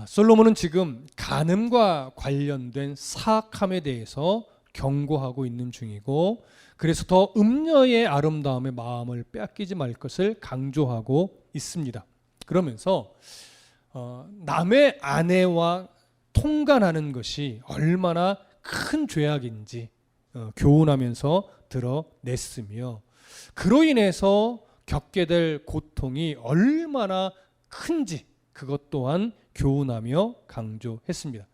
솔로몬은 지금 간음과 관련된 사악함에 대해서 경고하고 있는 중이고, 그래서 더 음녀의 아름다움에 마음을 빼앗기지 말 것을 강조하고 있습니다. 그러면서 남의 아내와 통간하는 것이 얼마나 큰 죄악인지 교훈하면서 드러냈으며, 그로 인해서 겪게 될 고통이 얼마나 큰지 그것 또한 교훈하며 강조했습니다.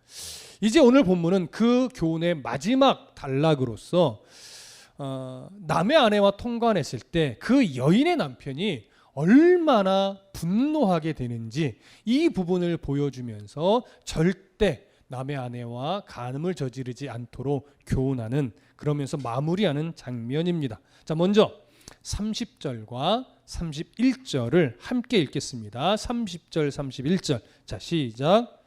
이제 오늘 본문은 그 교훈의 마지막 단락으로서 남의 아내와 통관했을 때 그 여인의 남편이 얼마나 분노하게 되는지 이 부분을 보여주면서 절대 남의 아내와 간음을 저지르지 않도록 교훈하는, 그러면서 마무리하는 장면입니다. 자, 먼저 30절과 31절을 함께 읽겠습니다. 30절 31절. 자, 시작.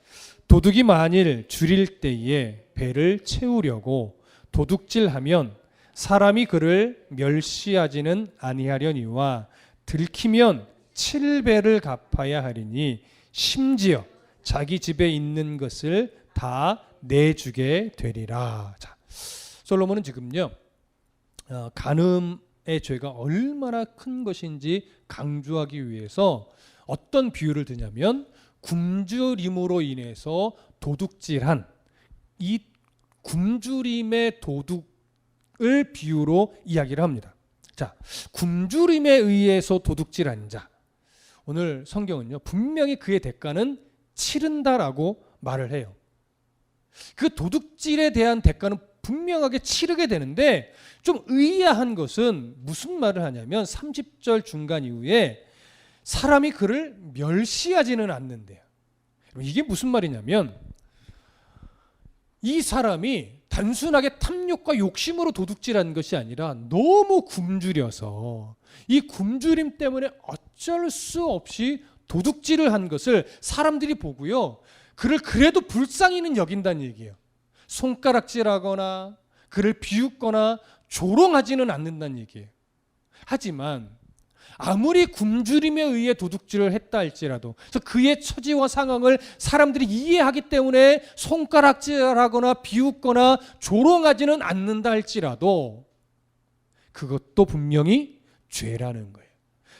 도둑이 만일 줄일 때에 배를 채우려고 도둑질하면 사람이 그를 멸시하지는 아니하려니와 들키면 7배를 갚아야 하리니 심지어 자기 집에 있는 것을 다 내주게 되리라. 자, 솔로몬은 지금요 간음의 죄가 얼마나 큰 것인지 강조하기 위해서 어떤 비유를 드냐면, 굶주림으로 인해서 도둑질한 이 굶주림의 도둑을 비유로 이야기를 합니다. 자, 굶주림에 의해서 도둑질한 자, 오늘 성경은요 분명히 그의 대가는 치른다라고 말을 해요. 그 도둑질에 대한 대가는 분명하게 치르게 되는데, 좀 의아한 것은 무슨 말을 하냐면 30절 중간 이후에 사람이 그를 멸시하지는 않는데요. 이게 무슨 말이냐면, 이 사람이 단순하게 탐욕과 욕심으로 도둑질한 것이 아니라 너무 굶주려서 이 굶주림 때문에 어쩔 수 없이 도둑질을 한 것을 사람들이 보고요, 그를 그래도 불쌍히는 여긴다는 얘기예요. 손가락질하거나 그를 비웃거나 조롱하지는 않는다는 얘기예요. 하지만 아무리 굶주림에 의해 도둑질을 했다 할지라도, 그래서 그의 처지와 상황을 사람들이 이해하기 때문에 손가락질하거나 비웃거나 조롱하지는 않는다 할지라도 그것도 분명히 죄라는 거예요.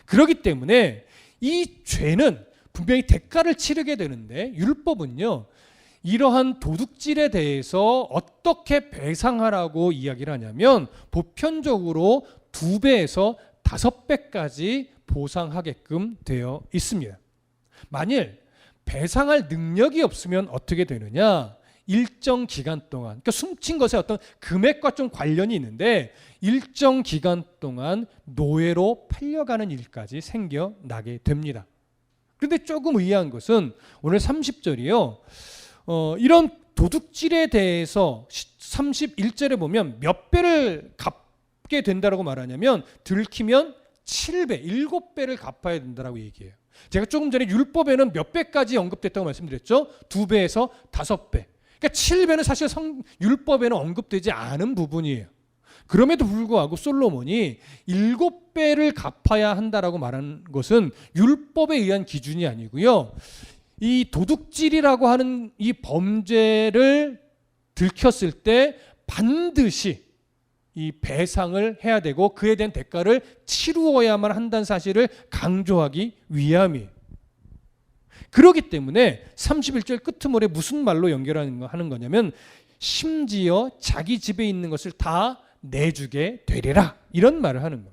그렇기 때문에 이 죄는 분명히 대가를 치르게 되는데, 율법은요 이러한 도둑질에 대해서 어떻게 배상하라고 이야기를 하냐면, 보편적으로 2배에서 5배까지 보상하게끔 되어 있습니다. 만일 배상할 능력이 없으면 어떻게 되느냐, 일정 기간 동안, 그러니까 훔친 것에 어떤 금액과 좀 관련이 있는데 일정 기간 동안 노예로 팔려가는 일까지 생겨나게 됩니다. 그런데 조금 의아한 것은 오늘 30절이요 이런 도둑질에 대해서 31절에 보면 몇 배를 갚게 된다고 말하냐면, 들키면 7배, 7배를 갚아야 된다고 얘기해요. 제가 조금 전에 율법에는 몇 배까지 언급됐다고 말씀드렸죠? 2배에서 5배. 그러니까 7배는 사실 율법에는 언급되지 않은 부분이에요. 그럼에도 불구하고 솔로몬이 7배를 갚아야 한다라고 말한 것은 율법에 의한 기준이 아니고요, 이 도둑질이라고 하는 이 범죄를 들켰을 때 반드시 이 배상을 해야 되고 그에 대한 대가를 치루어야만 한다는 사실을 강조하기 위함이에요. 그렇기 때문에 31절 끄트머리에 무슨 말로 연결하는 거냐면, 심지어 자기 집에 있는 것을 다 내주게 되리라, 이런 말을 하는 겁니다.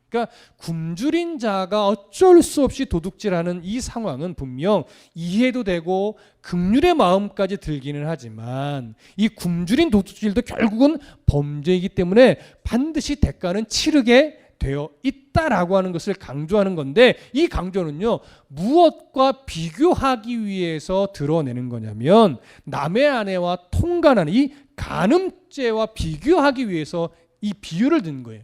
그러니까 굶주린 자가 어쩔 수 없이 도둑질하는 이 상황은 분명 이해도 되고 긍휼의 마음까지 들기는 하지만, 이 굶주린 도둑질도 결국은 범죄이기 때문에 반드시 대가는 치르게 되어 있다라고 하는 것을 강조하는 건데, 이 강조는요 무엇과 비교하기 위해서 드러내는 거냐면, 남의 아내와 통간하는 이 간음죄와 비교하기 위해서 이 비유를 든 거예요.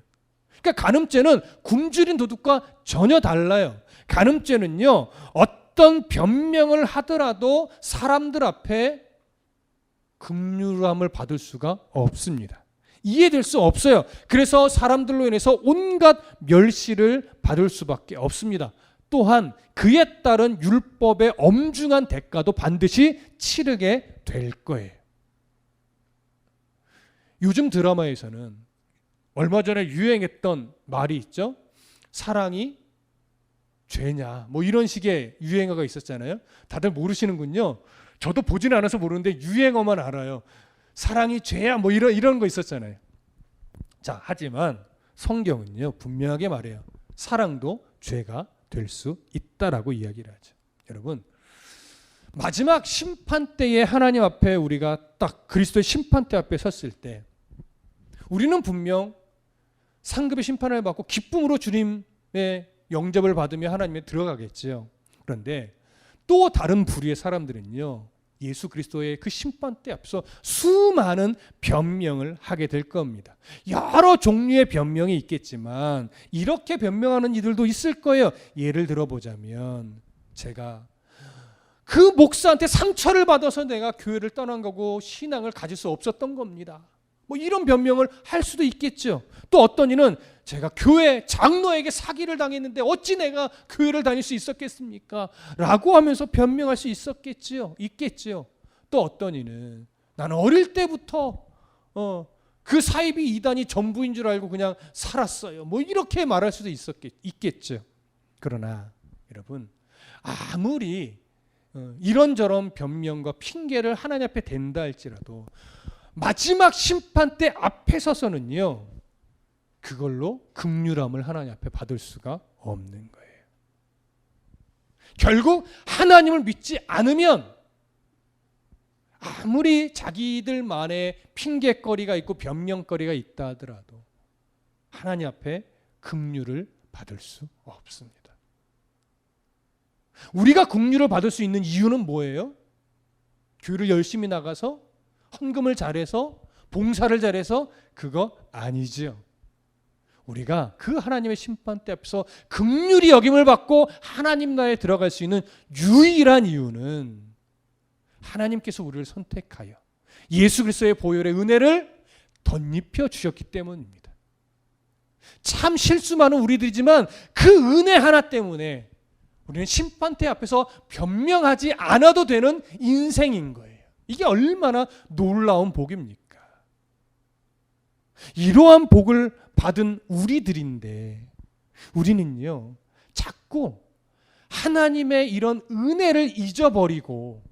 그러니까 간음죄는 굶주린 도둑과 전혀 달라요. 간음죄는요 어떤 변명을 하더라도 사람들 앞에 긍휼함을 받을 수가 없습니다. 이해될 수 없어요. 그래서 사람들로 인해서 온갖 멸시를 받을 수밖에 없습니다. 또한 그에 따른 율법의 엄중한 대가도 반드시 치르게 될 거예요. 요즘 드라마에서는 얼마 전에 유행했던 말이 있죠. 사랑이 죄냐, 뭐 이런 식의 유행어가 있었잖아요. 다들 모르시는군요. 저도 보지는 않아서 모르는데 유행어만 알아요. 사랑이 죄야, 뭐 이런 거 있었잖아요. 자, 하지만 성경은요 분명하게 말해요. 사랑도 죄가 될 수 있다라고 이야기를 하죠. 여러분, 마지막 심판 때에 하나님 앞에 우리가 딱 그리스도의 심판대 앞에 섰을 때 우리는 분명 상급의 심판을 받고 기쁨으로 주님의 영접을 받으며 하나님에 들어가겠지요. 그런데 또 다른 부류의 사람들은요, 예수 그리스도의 그 심판대 앞에서 수많은 변명을 하게 될 겁니다. 여러 종류의 변명이 있겠지만 이렇게 변명하는 이들도 있을 거예요. 예를 들어보자면, 제가 그 목사한테 상처를 받아서 내가 교회를 떠난 거고 신앙을 가질 수 없었던 겁니다. 뭐 이런 변명을 할 수도 있겠죠. 또 어떤 이는 제가 교회 장로에게 사기를 당했는데 어찌 내가 교회를 다닐 수 있었겠습니까? 라고 하면서 변명할 수 있겠지요. 또 어떤 이는 나는 어릴 때부터 그 사이비 이단이 전부인 줄 알고 그냥 살았어요. 뭐 이렇게 말할 수도 있겠죠. 그러나 여러분, 아무리 이런저런 변명과 핑계를 하나님 앞에 댄다 할지라도 마지막 심판대 앞에 서서는요, 그걸로 긍휼함을 하나님 앞에 받을 수가 없는 거예요. 결국 하나님을 믿지 않으면 아무리 자기들만의 핑계거리가 있고 변명거리가 있다 하더라도 하나님 앞에 긍휼을 받을 수 없습니다. 우리가 긍휼을 받을 수 있는 이유는 뭐예요? 교회를 열심히 나가서 헌금을 잘해서 봉사를 잘해서 그거 아니죠. 우리가 그 하나님의 심판대 앞에서 긍휼히 여김을 받고 하나님 나라에 들어갈 수 있는 유일한 이유는 하나님께서 우리를 선택하여 예수 그리스도의 보혈의 은혜를 덧입혀 주셨기 때문입니다. 참 실수 많은 우리들이지만 그 은혜 하나 때문에 우리는 심판대 앞에서 변명하지 않아도 되는 인생인 거예요. 이게 얼마나 놀라운 복입니까? 이러한 복을 받은 우리들인데 우리는요 자꾸 하나님의 이런 은혜를 잊어버리고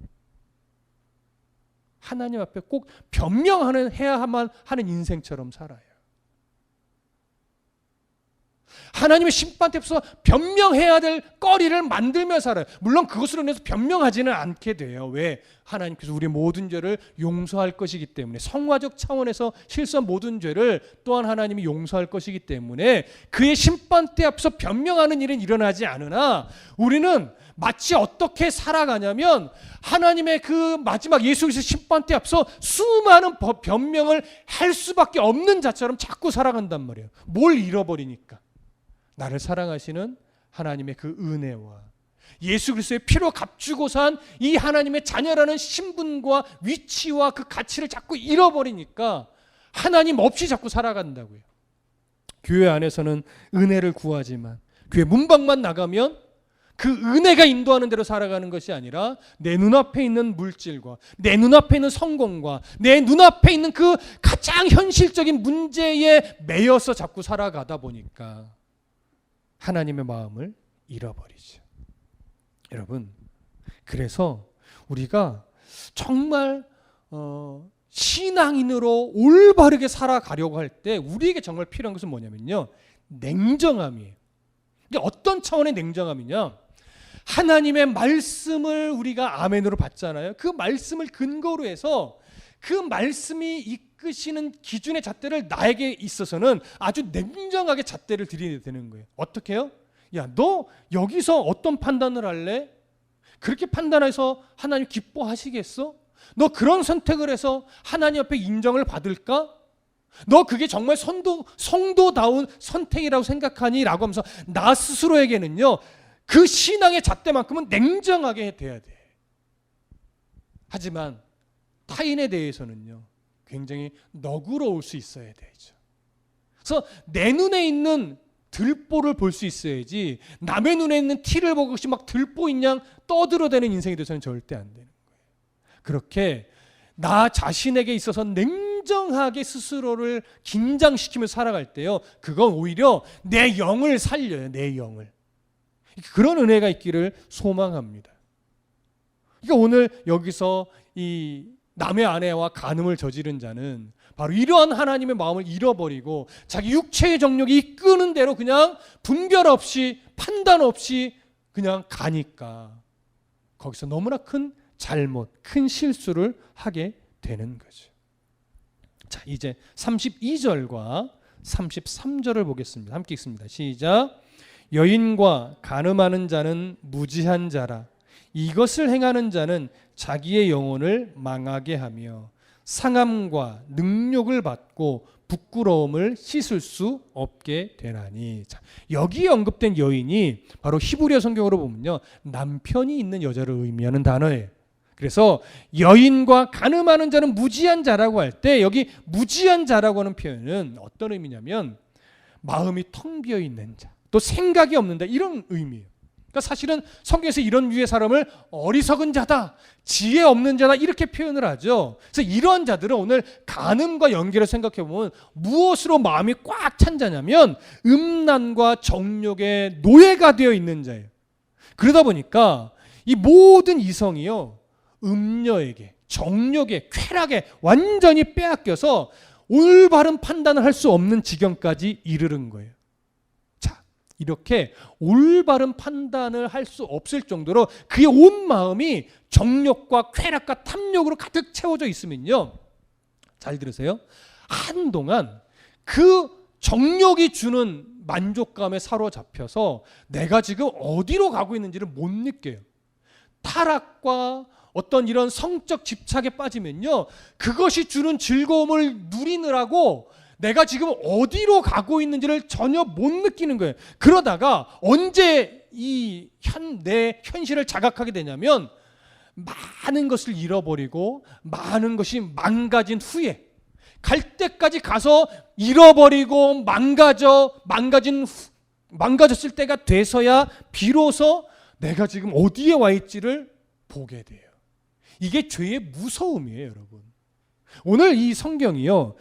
하나님 앞에 꼭 해야만 하는 인생처럼 살아요. 하나님의 심판대 앞에서 변명해야 될 거리를 만들며 살아요. 물론 그것으로 인해서 변명하지는 않게 돼요. 왜? 하나님께서 우리의 모든 죄를 용서할 것이기 때문에, 성화적 차원에서 실수한 모든 죄를 또한 하나님이 용서할 것이기 때문에 그의 심판대 앞에서 변명하는 일은 일어나지 않으나 우리는 마치 어떻게 살아가냐면 하나님의 그 마지막 예수 그리스도 심판대 앞에서 수많은 변명을 할 수밖에 없는 자처럼 자꾸 살아간단 말이에요. 뭘 잃어버리니까. 나를 사랑하시는 하나님의 그 은혜와 예수 그리스도의 피로 값주고 산 이 하나님의 자녀라는 신분과 위치와 그 가치를 자꾸 잃어버리니까 하나님 없이 자꾸 살아간다고요. 교회 안에서는 은혜를 구하지만 교회 문밖만 나가면 그 은혜가 인도하는 대로 살아가는 것이 아니라 내 눈앞에 있는 물질과 내 눈앞에 있는 성공과 내 눈앞에 있는 그 가장 현실적인 문제에 매여서 자꾸 살아가다 보니까 하나님의 마음을 잃어버리죠. 여러분, 그래서 우리가 정말 신앙인으로 올바르게 살아가려고 할 때 우리에게 정말 필요한 것은 뭐냐면요, 냉정함이에요. 이게 어떤 차원의 냉정함이냐? 하나님의 말씀을 우리가 아멘으로 받잖아요. 그 말씀을 근거로 해서 그 말씀이 이끄시는 기준의 잣대를 나에게 있어서는 아주 냉정하게 잣대를 드려야 되는 거예요. 어떻게 해요? 야, 너 여기서 어떤 판단을 할래? 그렇게 판단해서 하나님 기뻐하시겠어? 너 그런 선택을 해서 하나님 앞에 인정을 받을까? 너 그게 정말 성도다운 선택이라고 생각하니? 라고 하면서 나 스스로에게는요 그 신앙의 잣대만큼은 냉정하게 돼야 돼. 하지만 타인에 대해서는요 굉장히 너그러울 수 있어야 되죠. 그래서 내 눈에 있는 들보를 볼 수 있어야지 남의 눈에 있는 티를 보고 혹시 막 들보인 양 떠들어대는 인생이 돼서는 절대 안 되는 거예요. 그렇게 나 자신에게 있어서 냉정하게 스스로를 긴장시키며 살아갈 때요, 그건 오히려 내 영을 살려요. 내 영을. 그런 은혜가 있기를 소망합니다. 그러니까 오늘 여기서 이 남의 아내와 간음을 저지른 자는 바로 이러한 하나님의 마음을 잃어버리고 자기 육체의 정욕이 이끄는 대로 그냥 분별 없이 판단 없이 그냥 가니까 거기서 너무나 큰 잘못, 큰 실수를 하게 되는 거죠. 자, 이제 32절과 33절을 보겠습니다. 함께 읽습니다. 시작. 여인과 간음하는 자는 무지한 자라. 이것을 행하는 자는 자기의 영혼을 망하게 하며 상함과 능욕을 받고 부끄러움을 씻을 수 없게 되나니. 자, 여기 언급된 여인이 바로 히브리어 성경으로 보면요, 남편이 있는 여자를 의미하는 단어예요. 그래서 여인과 간음하는 자는 무지한 자라고 할 때 여기 무지한 자라고 하는 표현은 어떤 의미냐면 마음이 텅 비어 있는 자, 또 생각이 없는 자, 이런 의미예요. 그러니까 사실은 성경에서 이런 유의 사람을 어리석은 자다, 지혜 없는 자다 이렇게 표현을 하죠. 그래서 이런 자들은 오늘 간음과 연결해서 생각해 보면 무엇으로 마음이 꽉 찬 자냐면 음란과 정욕의 노예가 되어 있는 자예요. 그러다 보니까 이 모든 이성이요, 음녀에게, 정욕에, 쾌락에 완전히 빼앗겨서 올바른 판단을 할 수 없는 지경까지 이르는 거예요. 자, 이렇게 올바른 판단을 할 수 없을 정도로 그의 온 마음이 정욕과 쾌락과 탐욕으로 가득 채워져 있으면요, 잘 들으세요, 한동안 그 정욕이 주는 만족감에 사로잡혀서 내가 지금 어디로 가고 있는지를 못 느껴요. 타락과 어떤 이런 성적 집착에 빠지면요, 그것이 주는 즐거움을 누리느라고 내가 지금 어디로 가고 있는지를 전혀 못 느끼는 거예요. 그러다가 언제 내 현실을 자각하게 되냐면 많은 것을 잃어버리고 많은 것이 망가진 후에, 갈 때까지 가서 잃어버리고 망가졌을 때가 돼서야 비로소 내가 지금 어디에 와 있지를 보게 돼요. 이게 죄의 무서움이에요, 여러분. 오늘 이 성경이요,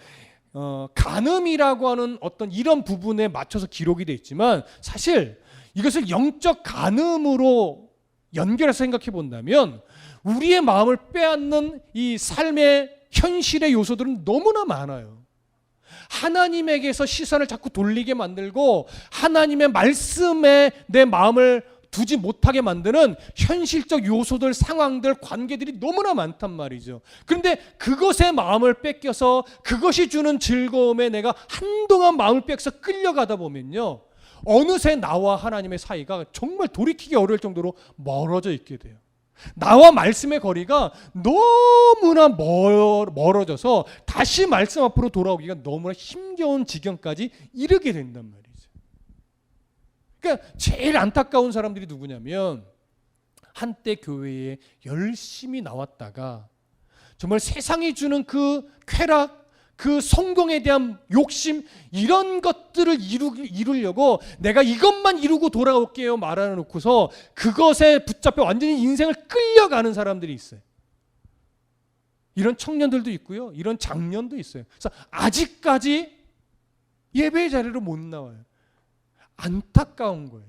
간음이라고 하는 어떤 이런 부분에 맞춰서 기록이 되어 있지만 사실 이것을 영적 간음으로 연결해서 생각해 본다면 우리의 마음을 빼앗는 이 삶의 현실의 요소들은 너무나 많아요. 하나님에게서 시선을 자꾸 돌리게 만들고 하나님의 말씀에 내 마음을 두지 못하게 만드는 현실적 요소들, 상황들, 관계들이 너무나 많단 말이죠. 그런데 그것에 마음을 뺏겨서 그것이 주는 즐거움에 내가 한동안 마음을 뺏겨서 끌려가다 보면요, 어느새 나와 하나님의 사이가 정말 돌이키기 어려울 정도로 멀어져 있게 돼요. 나와 말씀의 거리가 너무나 멀어져서 다시 말씀 앞으로 돌아오기가 너무나 힘겨운 지경까지 이르게 된단 말이에요. 그러니까 제일 안타까운 사람들이 누구냐면 한때 교회에 열심히 나왔다가 정말 세상이 주는 그 쾌락, 그 성공에 대한 욕심, 이런 것들을 이루려고 내가 이것만 이루고 돌아올게요 말하는 놓고서 그것에 붙잡혀 완전히 인생을 끌려가는 사람들이 있어요. 이런 청년들도 있고요, 이런 장년도 있어요. 그래서 아직까지 예배 자리로 못 나와요. 안타까운 거예요.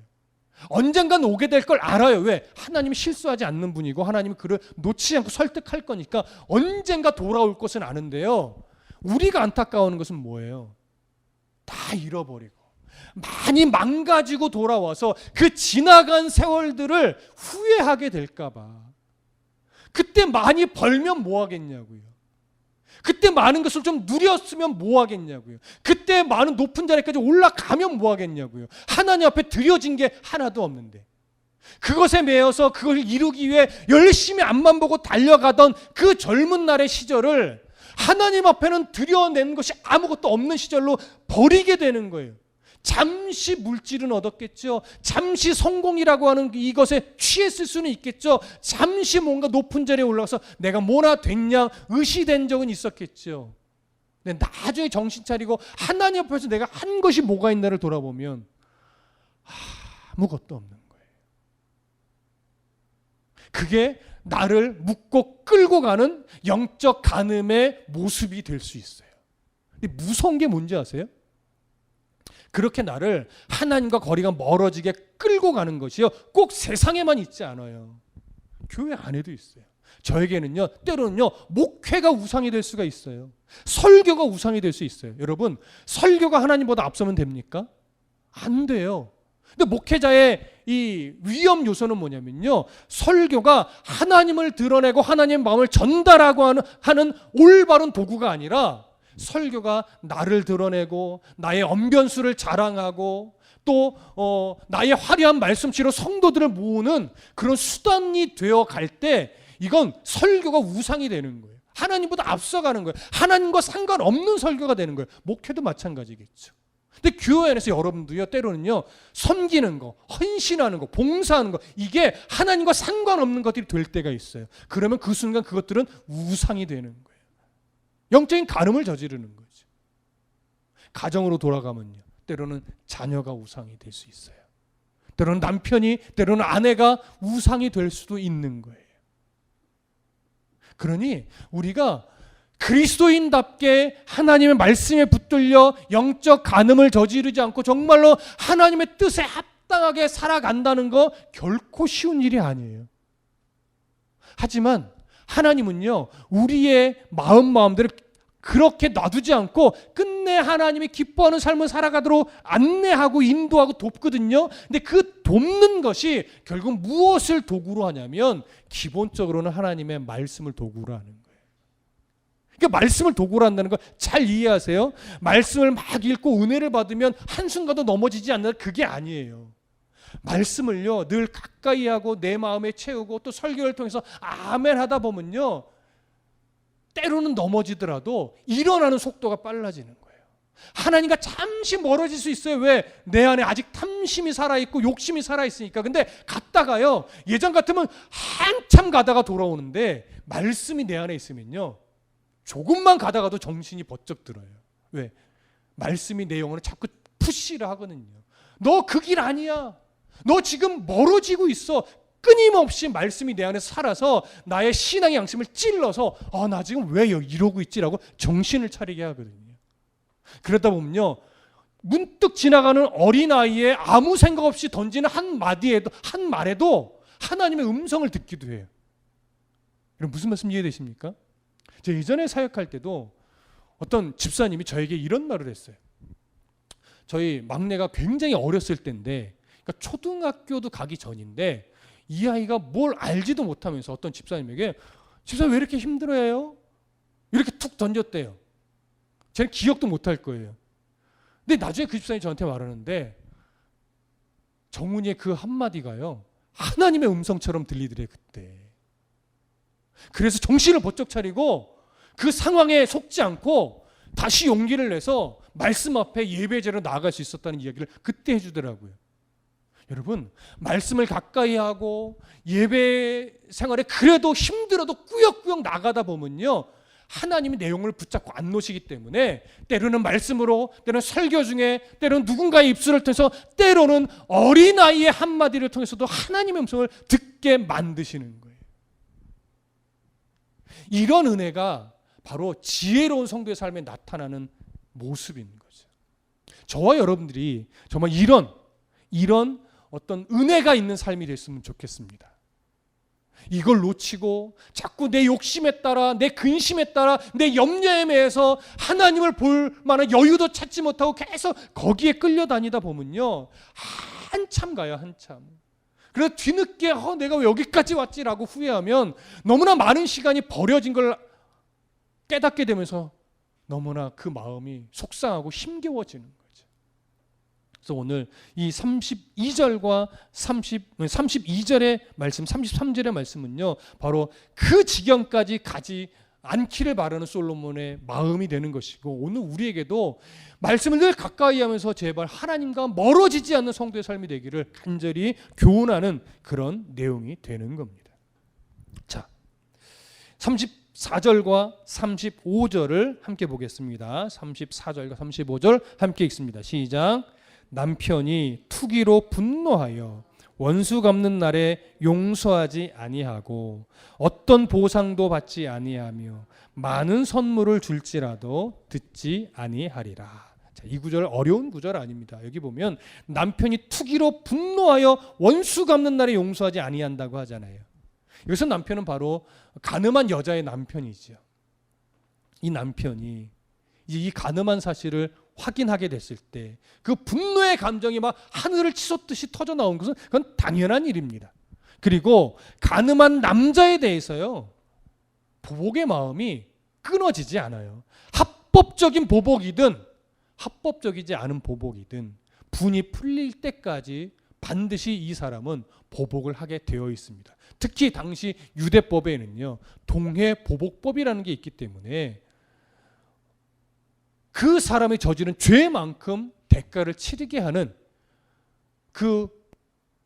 언젠간 오게 될 걸 알아요. 왜? 하나님이 실수하지 않는 분이고 하나님이 그를 놓치지 않고 설득할 거니까 언젠가 돌아올 것은 아는데요, 우리가 안타까워하는 것은 뭐예요? 다 잃어버리고 많이 망가지고 돌아와서 그 지나간 세월들을 후회하게 될까 봐. 그때 많이 벌면 뭐 하겠냐고요. 그때 많은 것을 좀 누렸으면 뭐 하겠냐고요. 그때 많은 높은 자리까지 올라가면 뭐 하겠냐고요. 하나님 앞에 드려진 게 하나도 없는데 그것에 매여서 그걸 이루기 위해 열심히 앞만 보고 달려가던 그 젊은 날의 시절을 하나님 앞에는 드려낸 것이 아무것도 없는 시절로 버리게 되는 거예요. 잠시 물질은 얻었겠죠. 잠시 성공이라고 하는 이것에 취했을 수는 있겠죠. 잠시 뭔가 높은 자리에 올라가서 내가 뭐나 됐냐 의시된 적은 있었겠죠. 근데 나중에 정신 차리고 하나님 앞에서 내가 한 것이 뭐가 있나를 돌아보면 아무것도 없는 거예요. 그게 나를 묶고 끌고 가는 영적 간음의 모습이 될 수 있어요. 근데 무서운 게 뭔지 아세요? 그렇게 나를 하나님과 거리가 멀어지게 끌고 가는 것이요, 꼭 세상에만 있지 않아요. 교회 안에도 있어요. 저에게는요, 때로는요, 목회가 우상이 될 수가 있어요. 설교가 우상이 될 수 있어요. 여러분, 설교가 하나님보다 앞서면 됩니까? 안 돼요. 근데 목회자의 이 위험 요소는 뭐냐면요, 설교가 하나님을 드러내고 하나님의 마음을 전달하고 하는 올바른 도구가 아니라, 설교가 나를 드러내고 나의 언변수를 자랑하고 또 나의 화려한 말씀치로 성도들을 모으는 그런 수단이 되어 갈 때, 이건 설교가 우상이 되는 거예요. 하나님보다 앞서가는 거예요. 하나님과 상관없는 설교가 되는 거예요. 목회도 마찬가지겠죠. 근데 교회 안에서 여러분도요, 때로는요, 섬기는 거, 헌신하는 거, 봉사하는 거, 이게 하나님과 상관없는 것들이 될 때가 있어요. 그러면 그 순간 그것들은 우상이 되는 거예요. 영적인 간음을 저지르는 거죠. 가정으로 돌아가면요, 때로는 자녀가 우상이 될 수 있어요. 때로는 남편이, 때로는 아내가 우상이 될 수도 있는 거예요. 그러니 우리가 그리스도인답게 하나님의 말씀에 붙들려 영적 간음을 저지르지 않고 정말로 하나님의 뜻에 합당하게 살아간다는 거 결코 쉬운 일이 아니에요. 하지만 하나님은요, 우리의 마음대로 그렇게 놔두지 않고 끝내 하나님이 기뻐하는 삶을 살아가도록 안내하고 인도하고 돕거든요. 근데 그 돕는 것이 결국 무엇을 도구로 하냐면, 기본적으로는 하나님의 말씀을 도구로 하는 거예요. 그러니까 말씀을 도구로 한다는 걸 잘 이해하세요. 말씀을 막 읽고 은혜를 받으면 한순간도 넘어지지 않는, 그게 아니에요. 말씀을요, 늘 가까이 하고 내 마음에 채우고 또 설교를 통해서 아멘 하다 보면요, 때로는 넘어지더라도 일어나는 속도가 빨라지는 거예요. 하나님과 잠시 멀어질 수 있어요. 왜? 내 안에 아직 탐심이 살아있고 욕심이 살아있으니까. 근데 갔다가요, 예전 같으면 한참 가다가 돌아오는데, 말씀이 내 안에 있으면요, 조금만 가다가도 정신이 번쩍 들어요. 왜? 말씀이 내 영혼을 자꾸 푸시를 하거든요. 너 그 길 아니야. 너 지금 멀어지고 있어. 끊임없이 말씀이 내 안에 살아서 나의 신앙의 양심을 찔러서, 나 지금 왜 이러고 있지라고 정신을 차리게 하거든요. 그러다 보면요, 문득 지나가는 어린아이의 아무 생각 없이 던지는 한 말에도 하나님의 음성을 듣기도 해요. 여러분, 무슨 말씀 이해되십니까? 제가 예전에 사역할 때도 어떤 집사님이 저에게 이런 말을 했어요. 저희 막내가 굉장히 어렸을 때인데, 그러니까 초등학교도 가기 전인데, 이 아이가 뭘 알지도 못하면서 어떤 집사님에게, 집사님 왜 이렇게 힘들어해요? 이렇게 툭 던졌대요. 쟤는 기억도 못할 거예요. 근데 나중에 그 집사님이 저한테 말하는데, 정훈이의 그 한마디가요, 하나님의 음성처럼 들리더래 그때. 그래서 정신을 번쩍 차리고 그 상황에 속지 않고 다시 용기를 내서 말씀 앞에 예배제로 나아갈 수 있었다는 이야기를 그때 해주더라고요. 여러분, 말씀을 가까이 하고 예배 생활에 그래도 힘들어도 꾸역꾸역 나가다 보면요, 하나님이 내용을 붙잡고 안 놓으시기 때문에 때로는 말씀으로, 때로는 설교 중에, 때로는 누군가의 입술을 통해서, 때로는 어린아이의 한마디를 통해서도 하나님의 음성을 듣게 만드시는 거예요. 이런 은혜가 바로 지혜로운 성도의 삶에 나타나는 모습인 거죠. 저와 여러분들이 정말 이런 어떤 은혜가 있는 삶이 됐으면 좋겠습니다. 이걸 놓치고 자꾸 내 욕심에 따라, 내 근심에 따라, 내 염려에 매여서 하나님을 볼 만한 여유도 찾지 못하고 계속 거기에 끌려다니다 보면요, 한참 가요, 한참. 그래서 뒤늦게 내가 왜 여기까지 왔지라고 후회하면 너무나 많은 시간이 버려진 걸 깨닫게 되면서 너무나 그 마음이 속상하고 힘겨워지는 거죠. 그래서 오늘 이 32절과 32절의 말씀, 33절의 말씀은요, 바로 그 지경까지 가지 않기를 바라는 솔로몬의 마음이 되는 것이고, 오늘 우리에게도 말씀을 늘 가까이 하면서 제발 하나님과 멀어지지 않는 성도의 삶이 되기를 간절히 교훈하는 그런 내용이 되는 겁니다. 자, 34절과 35절을 함께 보겠습니다. 34절과 35절 함께 읽습니다. 시작. 남편이 투기로 분노하여 원수 갚는 날에 용서하지 아니하고 어떤 보상도 받지 아니하며 많은 선물을 줄지라도 듣지 아니하리라. 자, 이 구절 어려운 구절 아닙니다. 여기 보면 남편이 투기로 분노하여 원수 갚는 날에 용서하지 아니한다고 하잖아요. 여기서 남편은 바로 간음한 여자의 남편이죠. 이 남편이 이제 이 간음한 사실을 확인하게 됐을 때 그 분노의 감정이 막 하늘을 치솟듯이 터져 나온 것은 그건 당연한 일입니다. 그리고 간음한 남자에 대해서요, 보복의 마음이 끊어지지 않아요. 합법적인 보복이든 합법적이지 않은 보복이든 분이 풀릴 때까지 반드시 이 사람은 보복을 하게 되어 있습니다. 특히 당시 유대법에는요, 동해보복법이라는 게 있기 때문에 그 사람이 저지른 죄만큼 대가를 치르게 하는 그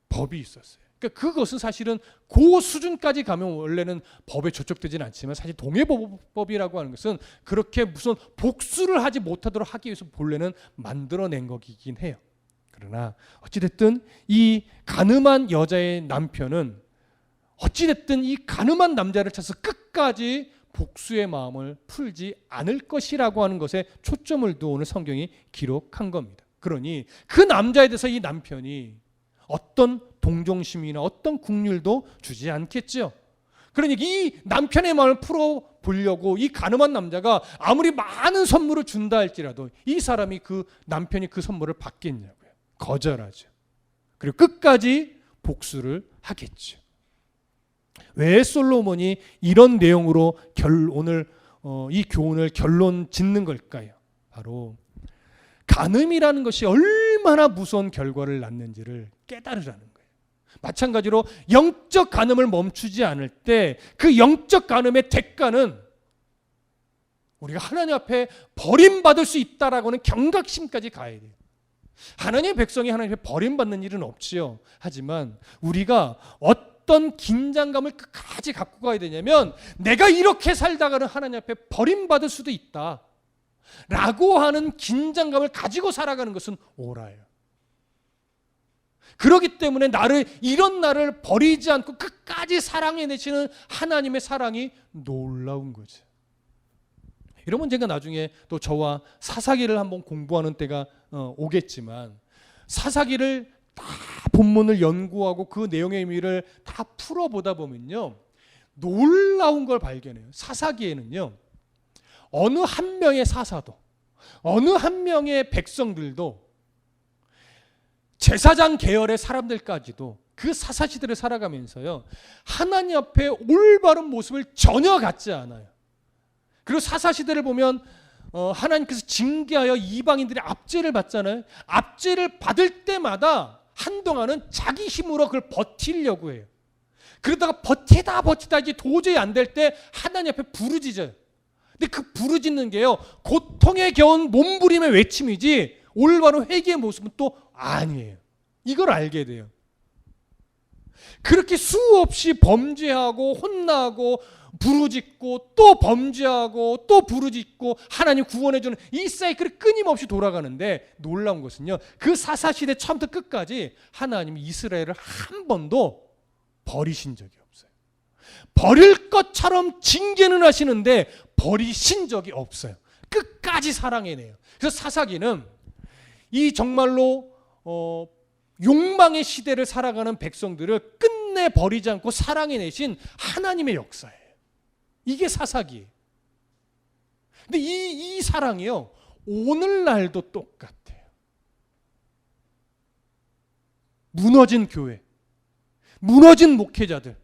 법이 있었어요. 그러니까 그것은 사실은 그 수준까지 가면 원래는 법에 저촉되지는 않지만 사실 동해보복법이라고 하는 것은 그렇게 무슨 복수를 하지 못하도록 하기 위해서 본래는 만들어낸 거긴 해요. 그러나 어찌됐든 이 간음한 여자의 남편은 어찌됐든 이 간음한 남자를 찾아서 끝까지 복수의 마음을 풀지 않을 것이라고 하는 것에 초점을 두어 오늘 성경이 기록한 겁니다. 그러니 그 남자에 대해서 이 남편이 어떤 동정심이나 어떤 긍휼도 주지 않겠죠. 그러니 이 남편의 마음을 풀어보려고 이 간음한 남자가 아무리 많은 선물을 준다 할지라도 이 사람이 그 남편이 그 선물을 받겠냐고요. 거절하죠. 그리고 끝까지 복수를 하겠죠. 왜 솔로몬이 이런 내용으로 오늘 이 교훈을 결론 짓는 걸까요? 바로 간음이라는 것이 얼마나 무서운 결과를 낳는지를 깨달으라는 거예요. 마찬가지로 영적 간음을 멈추지 않을 때 그 영적 간음의 대가는 우리가 하나님 앞에 버림받을 수 있다라고 하는 경각심까지 가야 돼요. 하나님의 백성이 하나님 앞에 버림받는 일은 없지요. 하지만 우리가 어떤 긴장감을 끝까지 갖고 가야 되냐면 내가 이렇게 살다가는 하나님 앞에 버림받을 수도 있다 라고 하는 긴장감을 가지고 살아가는 것은 옳아요. 그렇기 때문에 이런 나를 버리지 않고 끝까지 사랑해내시는 하나님의 사랑이 놀라운 거죠. 이러면 제가 나중에 또 저와 사사기를 한번 공부하는 때가 오겠지만 사사기를 다 본문을 연구하고 그 내용의 의미를 다 풀어보다 보면요, 놀라운 걸 발견해요. 사사기에는요, 어느 한 명의 사사도 어느 한 명의 백성들도 제사장 계열의 사람들까지도 그 사사시대를 살아가면서요, 하나님 앞에 올바른 모습을 전혀 갖지 않아요. 그리고 사사시대를 보면 하나님께서 징계하여 이방인들이 압제를 받잖아요. 압제를 받을 때마다 한동안은 자기 힘으로 그걸 버티려고 해요. 그러다가 버티다 이제 도저히 안 될 때 하나님 앞에 부르짖어요. 근데 그 부르짖는 게요, 고통에 겨운 몸부림의 외침이지 올바른 회개의 모습은 또 아니에요. 이걸 알게 돼요. 그렇게 수없이 범죄하고 혼나고 부르짖고 또 범죄하고 또 부르짖고 하나님 구원해주는 이 사이클이 끊임없이 돌아가는데 놀라운 것은요, 그 사사시대 처음부터 끝까지 하나님이 이스라엘을 한 번도 버리신 적이 없어요. 버릴 것처럼 징계는 하시는데 버리신 적이 없어요. 끝까지 사랑해내요. 그래서 사사기는 이 정말로 욕망의 시대를 살아가는 백성들을 끝내 버리지 않고 사랑해내신 하나님의 역사예요. 이게 사사기예요. 근데 이 사랑이요, 오늘날도 똑같아요. 무너진 교회, 무너진 목회자들,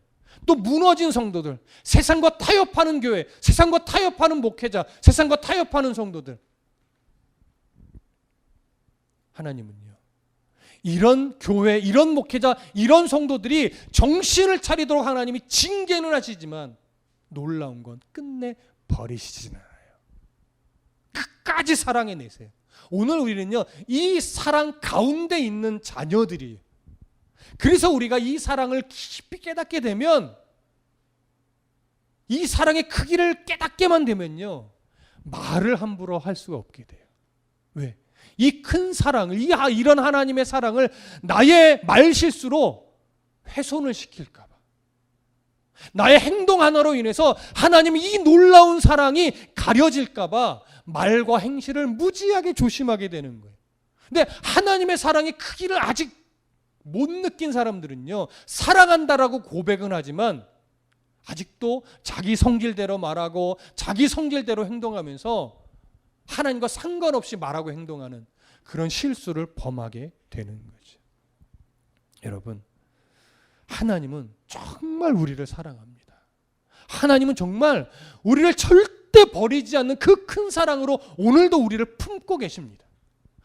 또 무너진 성도들, 세상과 타협하는 교회, 세상과 타협하는 목회자, 세상과 타협하는 성도들, 하나님은요, 이런 교회, 이런 목회자, 이런 성도들이 정신을 차리도록 하나님이 징계는 하시지만 놀라운 건 끝내 버리시지는 않아요. 끝까지 사랑해내세요. 오늘 우리는요, 이 사랑 가운데 있는 자녀들이에요. 그래서 우리가 이 사랑을 깊이 깨닫게 되면, 이 사랑의 크기를 깨닫게만 되면요, 말을 함부로 할 수가 없게 돼요. 왜? 이 큰 사랑을, 이런 하나님의 사랑을 나의 말실수로 훼손을 시킬까 봐, 나의 행동 하나로 인해서 하나님의 이 놀라운 사랑이 가려질까 봐 말과 행실을 무지하게 조심하게 되는 거예요. 근데 하나님의 사랑의 크기를 아직 못 느낀 사람들은요, 사랑한다라고 고백은 하지만 아직도 자기 성질대로 말하고 자기 성질대로 행동하면서 하나님과 상관없이 말하고 행동하는 그런 실수를 범하게 되는 거죠. 여러분, 하나님은 정말 우리를 사랑합니다. 하나님은 정말 우리를 절대 버리지 않는 그 큰 사랑으로 오늘도 우리를 품고 계십니다.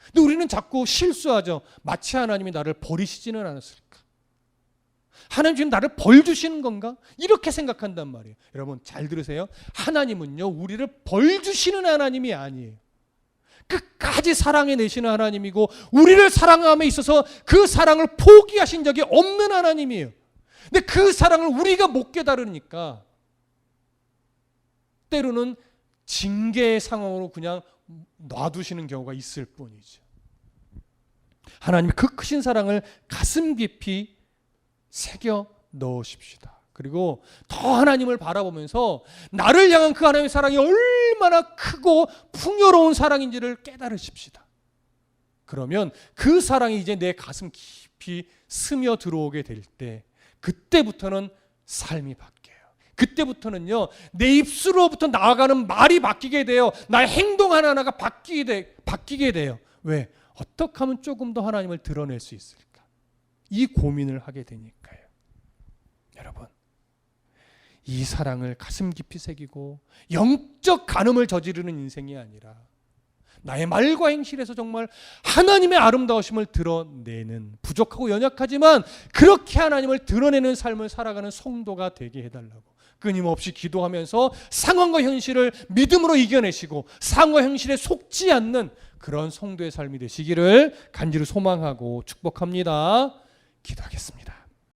근데 우리는 자꾸 실수하죠. 마치 하나님이 나를 버리시지는 않았을까? 하나님 지금 나를 벌 주시는 건가? 이렇게 생각한단 말이에요. 여러분 잘 들으세요. 하나님은요, 우리를 벌 주시는 하나님이 아니에요. 끝까지 사랑해내시는 하나님이고, 우리를 사랑함에 있어서 그 사랑을 포기하신 적이 없는 하나님이에요. 근데 그 사랑을 우리가 못 깨달으니까 때로는 징계의 상황으로 그냥 놔두시는 경우가 있을 뿐이죠. 하나님의 그 크신 사랑을 가슴 깊이 새겨 넣으십시다. 그리고 더 하나님을 바라보면서 나를 향한 그 하나님의 사랑이 얼마나 크고 풍요로운 사랑인지를 깨달으십시다. 그러면 그 사랑이 이제 내 가슴 깊이 스며 들어오게 될 때, 그때부터는 삶이 바뀌어요. 그때부터는요, 내 입술로부터 나아가는 말이 바뀌게 돼요. 나의 행동 하나하나가 바뀌게 돼요. 왜? 어떻게 하면 조금 더 하나님을 드러낼 수 있을까? 이 고민을 하게 되니까요. 여러분, 이 사랑을 가슴 깊이 새기고 영적 간음을 저지르는 인생이 아니라 나의 말과 행실에서 정말 하나님의 아름다우심을 드러내는, 부족하고 연약하지만 그렇게 하나님을 드러내는 삶을 살아가는 성도가 되게 해달라고 끊임없이 기도하면서 상황과 현실을 믿음으로 이겨내시고 상황과 현실에 속지 않는 그런 성도의 삶이 되시기를 간절히 소망하고 축복합니다. 기도하겠습니다.